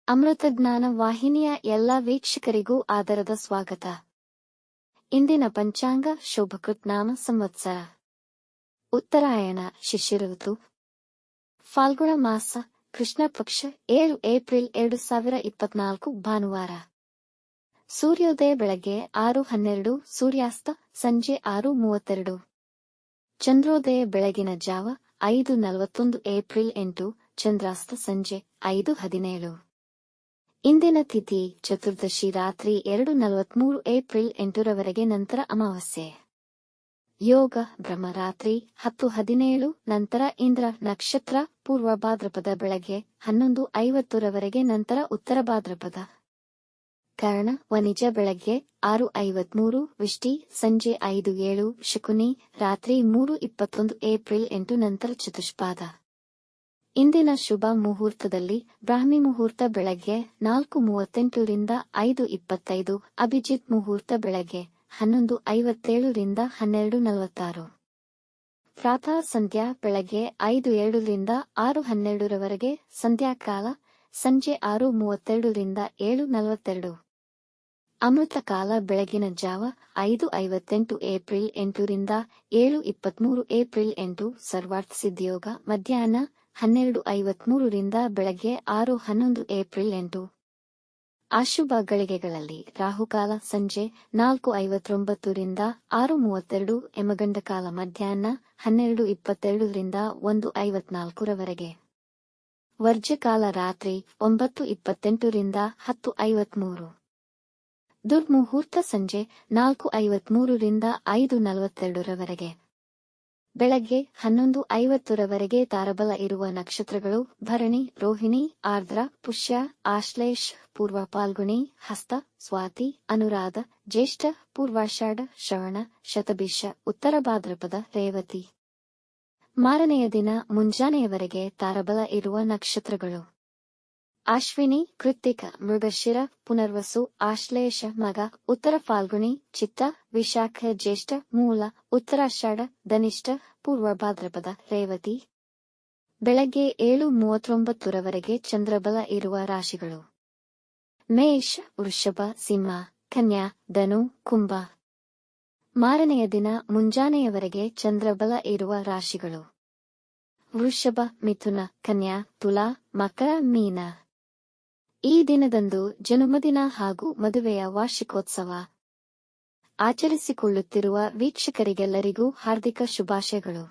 ಅಮೃತಜ್ಞಾನ ವಾಹಿನಿಯ ಎಲ್ಲ ವೀಕ್ಷಕರಿಗೂ ಆದರದ ಸ್ವಾಗತ. ಇಂದಿನ ಪಂಚಾಂಗ ಶೋಭಕೃತ್ ನಾಮ ಸಂವತ್ಸರ ಉತ್ತರಾಯಣ ಶಿಶಿರ ಋತು ಫಾಲ್ಗುಣ ಮಾಸ ಕೃಷ್ಣ ಪಕ್ಷ 7 ಏಪ್ರಿಲ್ 2024 ಭಾನುವಾರ. ಸೂರ್ಯೋದಯ ಬೆಳಗ್ಗೆ 6:12, ಸೂರ್ಯಾಸ್ತ ಸಂಜೆ 6:32. ಚಂದ್ರೋದಯ ಬೆಳಗಿನ ಜಾವ 5:41 ಏಪ್ರಿಲ್ 8, ಚಂದ್ರಾಸ್ತ ಸಂಜೆ 5:17. ಇಂದಿನ ತಿಥಿ ಚತುರ್ದಶಿ ರಾತ್ರಿ 2:43 ಏಪ್ರಿಲ್ 8ರವರೆಗೆ, ನಂತರ ಅಮಾವಾಸ್ಯೆ. ಯೋಗ ಬ್ರಹ್ಮರಾತ್ರಿ 10:17 ನಂತರ ಇಂದ್ರ ನಕ್ಷತ್ರ ಪೂರ್ವ ಭಾದ್ರಪದ ಬೆಳಗ್ಗೆ 11:50ರವರೆಗೆ, ನಂತರ ಉತ್ತರ ಭಾದ್ರಪದ. ಕರ್ಣ ವನಿಜ ಬೆಳಗ್ಗೆ 6:53, ವಿಷ್ಟಿ ಸಂಜೆ 5:07, ಶಕುನಿ ರಾತ್ರಿ 3:21 ಏಪ್ರಿಲ್ 8 ನಂತರ ಚತುಷ್ಪಾದ. ಇಂದಿನ ಶುಭ ಮುಹೂರ್ತದಲ್ಲಿ ಬ್ರಾಹ್ಮಿ ಮುಹೂರ್ತ ಬೆಳಗ್ಗೆ 4:38 ರಿಂದ 5:25, ಅಭಿಜಿತ್ ಮುಹೂರ್ತ ಬೆಳಗ್ಗೆ 11:57 ರಿಂದ 12:46. ಪ್ರಾತಃ ಸಂಧ್ಯಾ ಬೆಳಗ್ಗೆ 5:02 ರಿಂದ 6:12ರವರೆಗೆ, ಸಂಧ್ಯಾಕಾಲ ಸಂಜೆ 6:32 ರಿಂದ 7:42. ಅಮೃತಕಾಲ ಬೆಳಗಿನ ಜಾವ 5:58 ಏಪ್ರಿಲ್ 8 ರಿಂದ 7:23 ಏಪ್ರಿಲ್ 8, ಸರ್ವಾರ್ಥ ಸಿದ್ಧಿಯೋಗ ಮಧ್ಯಾಹ್ನ 12:53 ರಿಂದ ಬೆಳಗ್ಗೆ 6:11 ಏಪ್ರಿಲ್ 8. ಅಶುಭ ಗಳಿಗೆಗಳಲ್ಲಿ ರಾಹುಕಾಲ ಸಂಜೆ 4:59 ರಿಂದ 6:32, ಯಮಗಂಡಕಾಲ ಮಧ್ಯಾಹ್ನ 12:22 ರಿಂದ 1:54ರವರೆಗೆ. ವರ್ಜ್ಯಕಾಲ ರಾತ್ರಿ 9:28 ರಿಂದ 10:53. ದುರ್ಮುಹೂರ್ತ ಸಂಜೆ 4:53 ರಿಂದ 5:42ರವರೆಗೆ. ಬೆಳಗ್ಗೆ 11:50ರವರೆಗೆ ತಾರಬಲ ಇರುವ ನಕ್ಷತ್ರಗಳು ಭರಣಿ, ರೋಹಿಣಿ, ಆರ್ದ್ರ, ಪುಷ್ಯ, ಆಶ್ಲೇಷ, ಪೂರ್ವ ಪಾಲ್ಗುಣಿ, ಹಸ್ತ, ಸ್ವಾತಿ, ಅನುರಾಧ, ಜ್ಯೇಷ್ಠ, ಪೂರ್ವಾಷಾಢ, ಶ್ರವಣ, ಶತಭಿಷ, ಉತ್ತರ ಭಾದ್ರಪದ, ರೇವತಿ. ಮಾರನೆಯ ದಿನ ಮುಂಜಾನೆಯವರೆಗೆ ತಾರಬಲ ಇರುವ ನಕ್ಷತ್ರಗಳು ಅಶ್ವಿನಿ, ಕೃತ್ತಿಕ, ಮೃಗಶಿರ, ಪುನರ್ವಸು, ಆಶ್ಲೇಷ, ಮಗ, ಉತ್ತರ ಫಾಲ್ಗುಣಿ, ಚಿತ್ತ, ವಿಶಾಖ, ಜ್ಯೇಷ್ಠ, ಮೂಲ, ಉತ್ತರಾಷಾಢ, ಧನಿಷ್ಠ, ಪೂರ್ವ ಭಾದ್ರಪದ, ರೇವತಿ. ಬೆಳಗ್ಗೆ 7:39ರವರೆಗೆ ಚಂದ್ರಬಲ ಇರುವ ರಾಶಿಗಳು ಮೇಷ, ವೃಷಭ, ಸಿಂಹ, ಕನ್ಯಾ, ಧನು, ಕುಂಭ. ಮಾರನೆಯ ದಿನ ಮುಂಜಾನೆಯವರೆಗೆ ಚಂದ್ರಬಲ ಇರುವ ರಾಶಿಗಳು ವೃಷಭ, ಮಿಥುನ, ಕನ್ಯಾ, ತುಲಾ, ಮಕರ, ಮೀನ. ಈ ದಿನದಂದು ಜನ್ಮದಿನ ಹಾಗೂ ಮದುವೆಯ ವಾರ್ಷಿಕೋತ್ಸವ ಆಚರಿಸಿಕೊಳ್ಳುತ್ತಿರುವ ವೀಕ್ಷಕರಿಗೆಲ್ಲರಿಗೂ ಹಾರ್ದಿಕ ಶುಭಾಶಯಗಳು.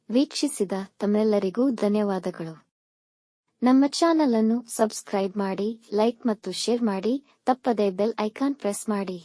ವೀಕ್ಷಿಸಿದ ತಮ್ಮೆಲ್ಲರಿಗೂ ಧನ್ಯವಾದಗಳು. ನಮ್ಮ ಚಾನಲ್ ಅನ್ನು ಸಬ್ಸ್ಕ್ರೈಬ್ ಮಾಡಿ, ಲೈಕ್ ಮತ್ತು ಶೇರ್ ಮಾಡಿ, ತಪ್ಪದೇ ಬೆಲ್ ಐಕಾನ್ ಪ್ರೆಸ್ ಮಾಡಿ.